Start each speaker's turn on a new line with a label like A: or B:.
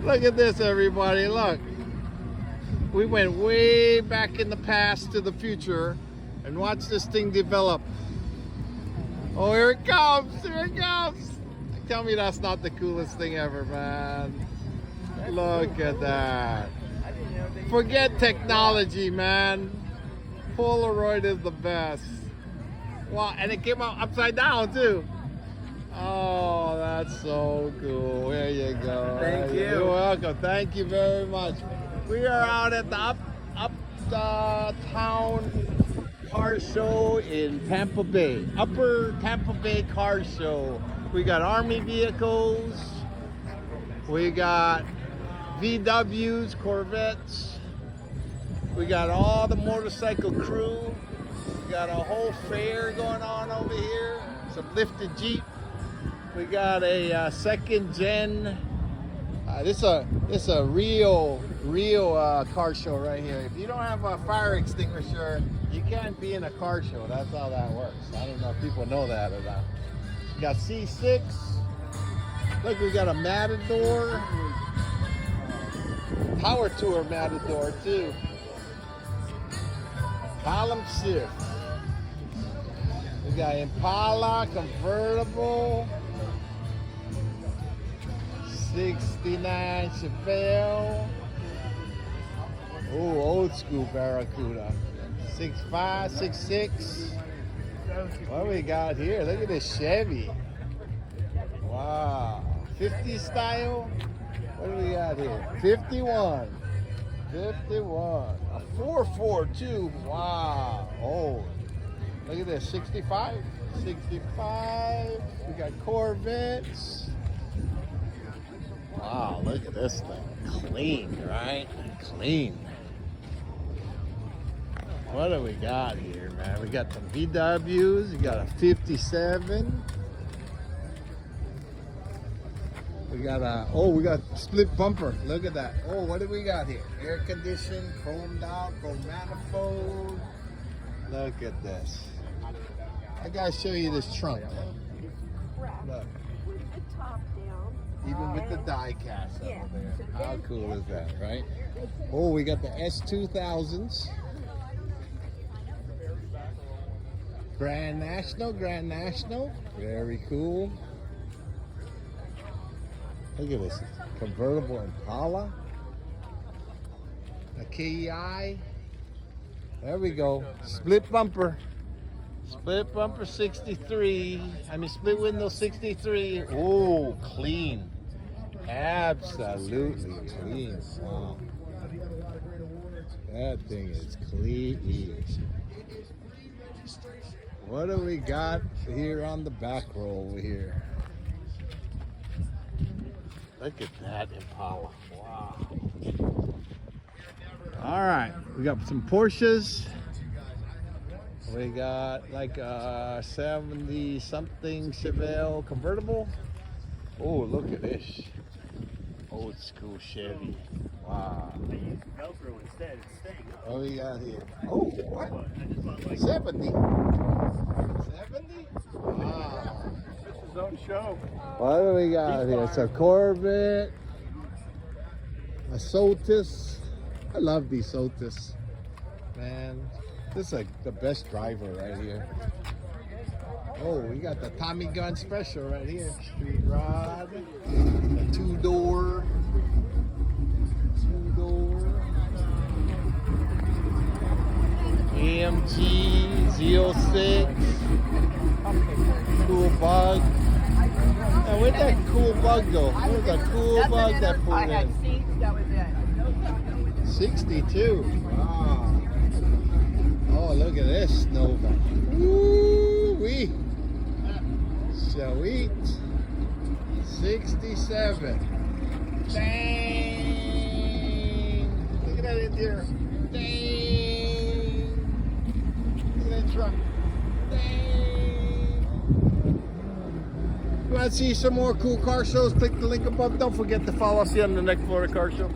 A: Look at this, everybody. Look. We went way back in the past to the future and watch this thing develop. Oh, here it comes. Here it comes. Tell me that's not the coolest thing ever, man. Look at that. Forget technology, man. Polaroid is the best. Wow, and it came out upside down, too. Oh, that's so cool. There you go.
B: Thank you.
A: You're welcome. Thank you very much. We are out at the Uptown Car Show in Tampa Bay. Upper Tampa Bay Car Show. We got Army vehicles. We got VWs, Corvettes. We got all the motorcycle crew. We got a whole fair going on over here. Some lifted Jeep. We got a second gen. This is a real car show right here. If you don't have a fire extinguisher, you can't be in a car show. That's how that works. I don't know if people know that or not. We got C6. Look, we got a Matador. Power Tour Matador too. Column shift. We got Impala convertible. 69 Chevelle. Oh, old school Barracuda. 6.5, 6.6. What do we got here? Look at this Chevy. Wow. 50 style. What do we got here? 51. 51. A 442. Wow. Oh. Look at this. 65. 65. We got Corvettes. Wow, look at this thing. Clean, right? Clean. What do we got here, man? We got some VWs. We got a 57. We got we got split bumper. Look at that. Oh, what do we got here? Air conditioned, chromed out, chrome manifold. Look at this. I gotta show you this trunk. Look. Even with the die cast over there. How cool is that, right? Oh, we got the S2000s. Grand National. Very cool. Look at this. Convertible Impala. A KEI. There we go. Split bumper. Split bumper 63. Split window 63. Oh, clean. Absolutely clean. Wow. That thing is clean. What do we got here on the back row over here? Look at that Impala. Wow. All right. We got some Porsches. We got like a 70-something Chevelle convertible. Oh, look at this. Old school Chevy. Wow. What we got here? Oh, what? 70. 70? Wow.
B: It's his own show.
A: What do we got here? It's a Corvette. A Sotis. I love these Sotis. Man. This is like the best driver right here. Oh, we got the Tommy Gun Special right here. Street rod. A two-door. AMG Z06. Cool bug. Now, where'd that cool bug go? Where's that cool bug that pulled in?
C: I had seats, that was it.
A: 62. Wow. Oh, look at this Nova. Woo-wee. Sweet. 67. Dang. Look at that interior. Dang. Look at that truck. Dang. You want to see some more cool car shows? Click the link above. Don't forget to follow us here on the next Florida Car Show.